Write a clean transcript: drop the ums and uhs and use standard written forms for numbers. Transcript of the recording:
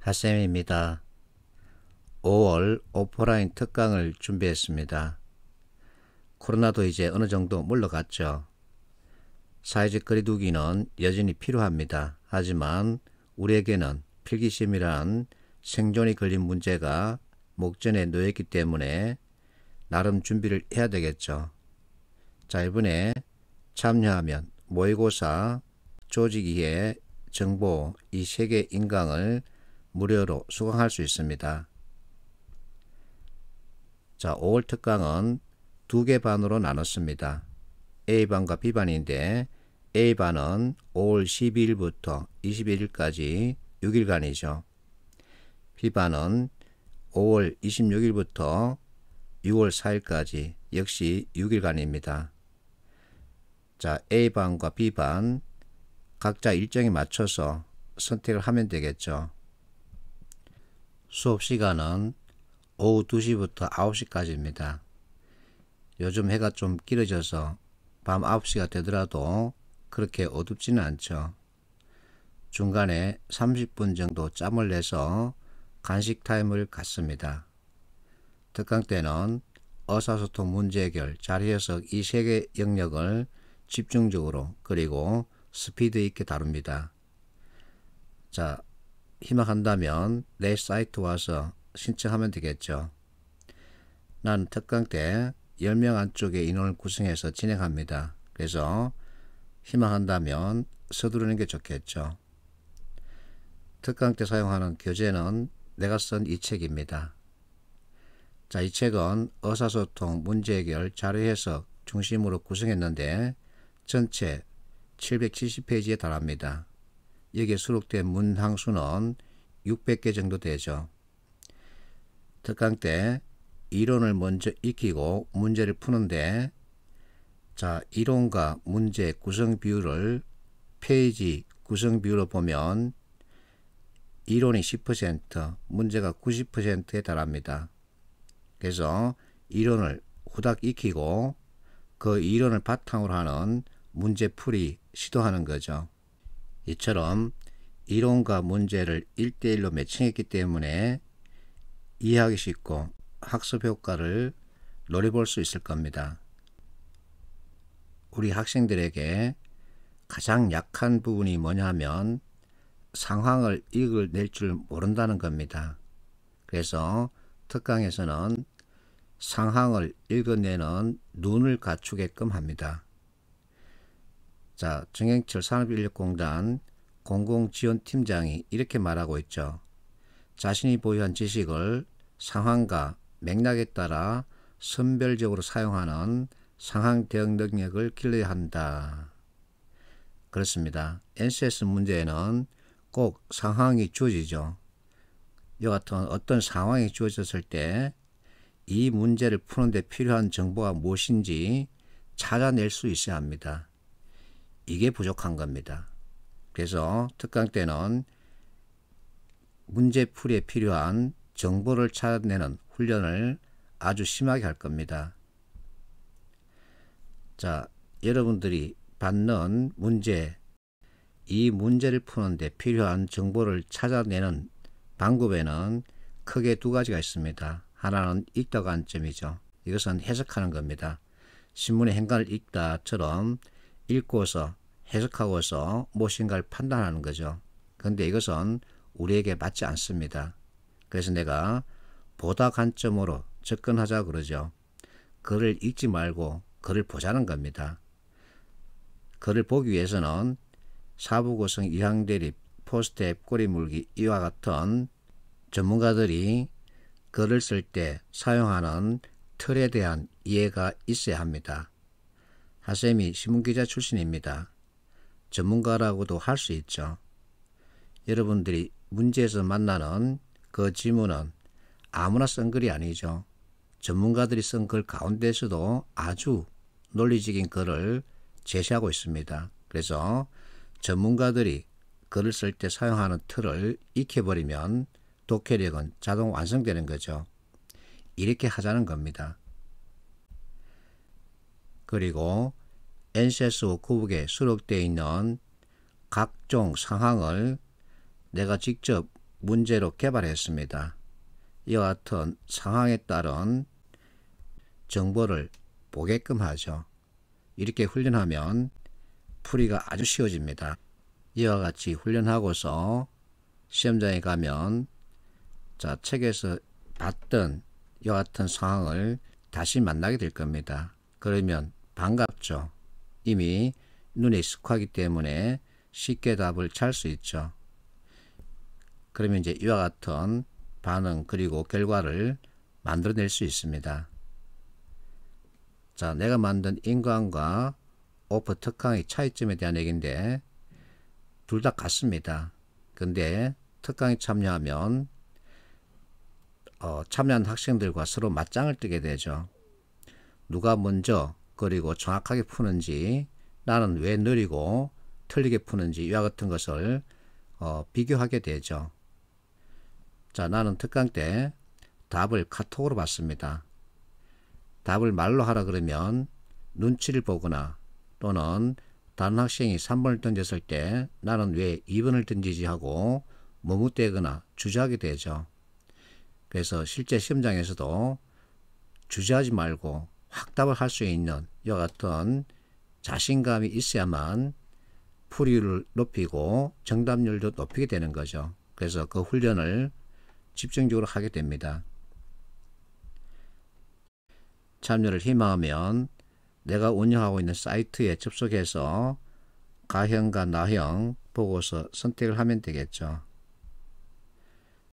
핫쌤입니다. 5월 오프라인 특강을 준비했습니다. 코로나도 이제 어느 정도 물러갔죠. 사회적 거리두기는 여전히 필요합니다. 하지만 우리에게는 필기시험이란 생존이 걸린 문제가 목전에 놓였기 때문에 나름 준비를 해야 되겠죠. 자, 이번에 참여하면 모의고사, 조직이해, 정보 이 3개 인강을 무료로 수강할 수 있습니다. 자, 5월 특강은 2개 반으로 나눴습니다. A반과 B반인데 A반은 5월 12일부터 21일까지 6일간이죠. B반은 5월 26일부터 6월 4일까지 역시 6일간입니다. 자, A반과 B반 각자 일정에 맞춰서 선택을 하면 되겠죠. 수업 시간은 오후 2시부터 9시까지입니다. 요즘 해가 좀 길어져서 밤 9시가 되더라도 그렇게 어둡지는 않죠. 중간에 30분 정도 짬을 내서 간식 타임을 갖습니다. 특강 때는 의사소통 문제 해결, 자리해석 이 3개 영역을 집중적으로 그리고 스피드 있게 다룹니다. 자, 희망한다면 내 사이트 와서 신청하면 되겠죠. 난 특강 때 10명 안쪽의 인원을 구성해서 진행합니다. 그래서 희망한다면 서두르는 게 좋겠죠. 특강 때 사용하는 교재는 내가 쓴 이 책입니다. 자, 이 책은 의사소통, 문제해결, 자료해석 중심으로 구성했는데 전체 770페이지에 달합니다. 여기에 수록된 문항 수는 600개 정도 되죠. 특강 때 이론을 먼저 익히고 문제를 푸는데 자, 이론과 문제 구성 비율을 페이지 구성 비율로 보면 이론이 10%, 문제가 90%에 달합니다. 그래서 이론을 후딱 익히고 그 이론을 바탕으로 하는 문제풀이 시도하는 거죠. 이처럼 이론과 문제를 1대1로 매칭했기 때문에 이해하기 쉽고 학습 효과를 노려볼 수 있을 겁니다. 우리 학생들에게 가장 약한 부분이 뭐냐 하면 상황을 읽어낼 줄 모른다는 겁니다. 그래서 특강에서는 상황을 읽어내는 눈을 갖추게끔 합니다. 자, 정영철 산업인력공단 공공지원팀장이 이렇게 말하고 있죠. 자신이 보유한 지식을 상황과 맥락에 따라 선별적으로 사용하는 상황 대응 능력을 길러야 한다. 그렇습니다. NCS 문제에는 꼭 상황이 주어지죠. 이와 같은 어떤 상황이 주어졌을 때 이 문제를 푸는 데 필요한 정보가 무엇인지 찾아낼 수 있어야 합니다. 이게 부족한 겁니다. 그래서 특강 때는 문제풀이에 필요한 정보를 찾아내는 훈련을 아주 심하게 할 겁니다. 자, 여러분들이 받는 문제, 이 문제를 푸는데 필요한 정보를 찾아내는 방법에는 크게 2가지가 있습니다. 하나는 읽다 관점이죠. 이것은 해석하는 겁니다. 신문의 행간을 읽다처럼 읽고서 해석하고서 무엇인가를 판단하는 거죠. 그런데 이것은 우리에게 맞지 않습니다. 그래서 내가 보다 관점으로 접근하자 그러죠. 글을 읽지 말고 글을 보자는 겁니다. 글을 보기 위해서는 사부고성, 이항대립, 포스트앱, 꼬리물기 이와 같은 전문가들이 글을 쓸 때 사용하는 틀에 대한 이해가 있어야 합니다. 하쌤이 신문기자 출신입니다. 전문가라고도 할 수 있죠. 여러분들이 문제에서 만나는 그 지문은 아무나 쓴 글이 아니죠. 전문가들이 쓴 글 가운데서도 아주 논리적인 글을 제시하고 있습니다. 그래서 전문가들이 글을 쓸 때 사용하는 틀을 익혀버리면 독해력은 자동 완성되는 거죠. 이렇게 하자는 겁니다. 그리고 NCS 5국에 수록되어 있는 각종 상황을 내가 직접 문제로 개발했습니다. 이와 같은 상황에 따른 정보를 보게끔 하죠. 이렇게 훈련하면 풀이가 아주 쉬워집니다. 이와 같이 훈련하고서 시험장에 가면 책에서 봤던 이와 같은 상황을 다시 만나게 될 겁니다. 그러면 반갑죠. 이미 눈에 익숙하기 때문에 쉽게 답을 찰 수 있죠. 그러면 이제 이와 같은 반응 그리고 결과를 만들어낼 수 있습니다. 내가 만든 인과응과 오프 특강의 차이점에 대한 얘기인데 둘 다 같습니다. 근데 특강에 참여하면 참여한 학생들과 서로 맞짱을 뜨게 되죠. 누가 먼저 그리고 정확하게 푸는지, 나는 왜 느리고 틀리게 푸는지 이와 같은 것을 비교하게 되죠. 나는 특강 때 답을 카톡으로 받습니다. 답을 말로 하라 그러면 눈치를 보거나 또는 다른 학생이 3번을 던졌을 때 나는 왜 2번을 던지지 하고 머뭇대거나 주저하게 되죠. 그래서 실제 시험장에서도 주저하지 말고 확답을 할 수 있는 이와 같은 자신감이 있어야만 풀이율을 높이고 정답률도 높이게 되는 거죠. 그래서 그 훈련을 집중적으로 하게 됩니다. 참여를 희망하면 내가 운영하고 있는 사이트에 접속해서 가형과 나형 보고서 선택을 하면 되겠죠.